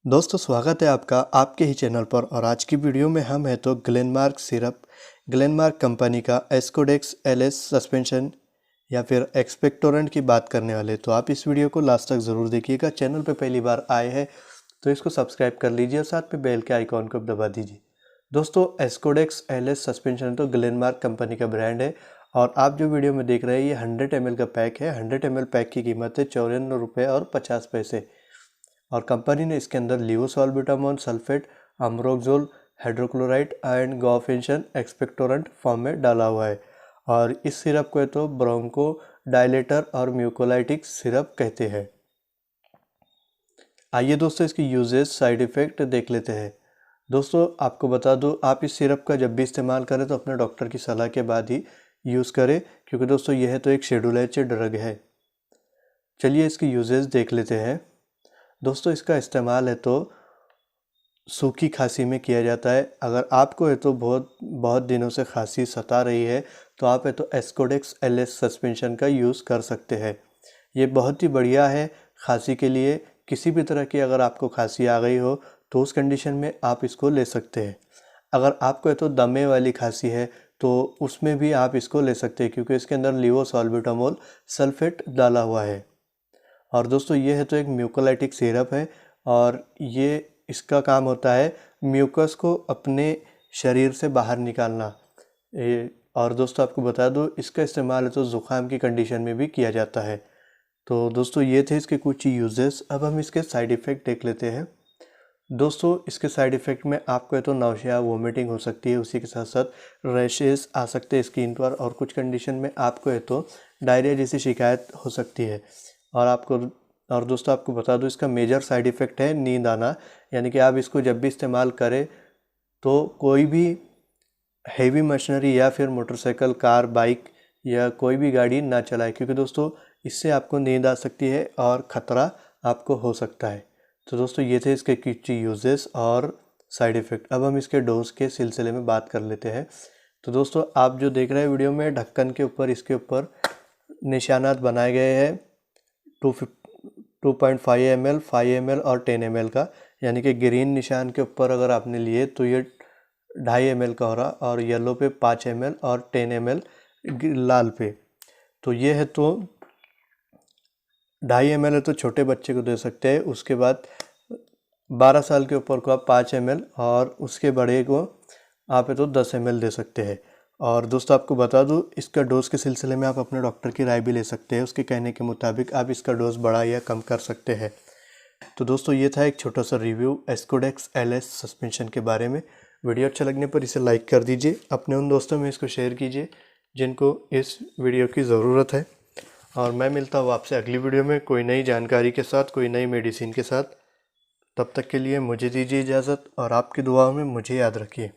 दोस्तों स्वागत है आपका आपके ही चैनल पर। और आज की वीडियो में हम है तो ग्लेनमार्क सिरप, ग्लेनमार्क कंपनी का एस्कोडेक्स एलएस सस्पेंशन या फिर एक्सपेक्टोरेंट की बात करने वाले। तो आप इस वीडियो को लास्ट तक ज़रूर देखिएगा। चैनल पे पहली बार आए हैं तो इसको सब्सक्राइब कर लीजिए और साथ में बेल के आइकॉन को दबा दीजिए। दोस्तों एस्कोडेक्स एलएस सस्पेंशन तो ग्लेनमार्क कंपनी का ब्रांड है और आप जो वीडियो में देख रहे हैं ये 100 ml का पैक है। 100 ml पैक की कीमत है 54 रुपये और 50 पैसे। और कंपनी ने इसके अंदर levosalbutamol sulphate, ambroxol, hydrochloride and guaifenesin expectorant form में डाला हुआ है। और इस सिरप को तो ब्रोंको डायलेटर और म्यूकोलाइटिक सिरप कहते हैं। आइए दोस्तों इसकी यूजेस साइड इफ़ेक्ट देख लेते हैं। दोस्तों आपको बता दूं, आप इस सिरप का जब भी इस्तेमाल करें तो अपने डॉक्टर की सलाह के बाद ही यूज़ करें, क्योंकि दोस्तों यह तो एक शेड्यूलाइज्ड ड्रग है। चलिए इसकी यूजेस देख लेते हैं। दोस्तों इसका इस्तेमाल है तो सूखी खांसी में किया जाता है। अगर आपको है तो बहुत दिनों से खांसी सता रही है तो आप है तो एस्कोडेक्स एलएस सस्पेंशन का यूज़ कर सकते हैं। ये बहुत ही बढ़िया है खांसी के लिए। किसी भी तरह की अगर आपको खांसी आ गई हो तो उस कंडीशन में आप इसको ले सकते हैं। अगर आपको है तो दमे वाली खांसी है तो उसमें भी आप इसको ले सकते हैं, क्योंकि इसके अंदर लिवोसॉल्बिटामोल सल्फेट डाला हुआ है। और दोस्तों ये है तो एक म्यूकोलाइटिक सिरप है और ये इसका काम होता है म्यूकस को अपने शरीर से बाहर निकालना। और दोस्तों आपको बता दूं इसका इस्तेमाल है तो ज़ुकाम की कंडीशन में भी किया जाता है। तो दोस्तों ये थे इसके कुछ यूजेस। अब हम इसके साइड इफ़ेक्ट देख लेते हैं। दोस्तों इसके साइड इफ़ेक्ट में आपको तो नाउशिया, वोमिटिंग हो सकती है, उसी के साथ साथ रैशेस आ सकते हैं स्किन पर, और कुछ कंडीशन में आपको है तो डायरिया जैसी शिकायत हो सकती है। और दोस्तों आपको बता दूं इसका मेजर साइड इफ़ेक्ट है नींद आना। यानी कि आप इसको जब भी इस्तेमाल करें तो कोई भी हेवी मशीनरी या फिर मोटरसाइकिल, कार, बाइक या कोई भी गाड़ी ना चलाए, क्योंकि दोस्तों इससे आपको नींद आ सकती है और ख़तरा आपको हो सकता है। तो दोस्तों ये थे इसके कुछ यूजेस और साइड इफ़ेक्ट। अब हम इसके डोज के सिलसिले में बात कर लेते हैं। तो दोस्तों आप जो देख रहे हैं वीडियो में, ढक्कन के ऊपर इसके ऊपर निशानात बनाए गए हैं 2.5 ml, 5 ml और 10 ml का। यानी कि ग्रीन निशान के ऊपर अगर आपने लिए तो ये 2.5 ml का हो रहा, और येलो पे 5 ml और 10 ml लाल पे। तो ये है तो 2.5 ml है तो छोटे बच्चे को दे सकते हैं। उसके बाद 12 साल के ऊपर को आप 5 ml और उसके बड़े को आप है तो 10 ml दे सकते हैं। और दोस्तों आपको बता दूं इसका डोज के सिलसिले में आप अपने डॉक्टर की राय भी ले सकते हैं। उसके कहने के मुताबिक आप इसका डोज बढ़ा या कम कर सकते हैं। तो दोस्तों ये था एक छोटा सा रिव्यू एस्कोडेक्स एलएस सस्पेंशन के बारे में। वीडियो अच्छा लगने पर इसे लाइक कर दीजिए, अपने उन दोस्तों में इसको शेयर कीजिए जिनको इस वीडियो की ज़रूरत है। और मैं मिलता हूँ आपसे अगली वीडियो में कोई नई जानकारी के साथ, कोई नई मेडिसिन के साथ। तब तक के लिए मुझे दीजिए इजाज़त और आपकी दुआओं में मुझे याद रखिए।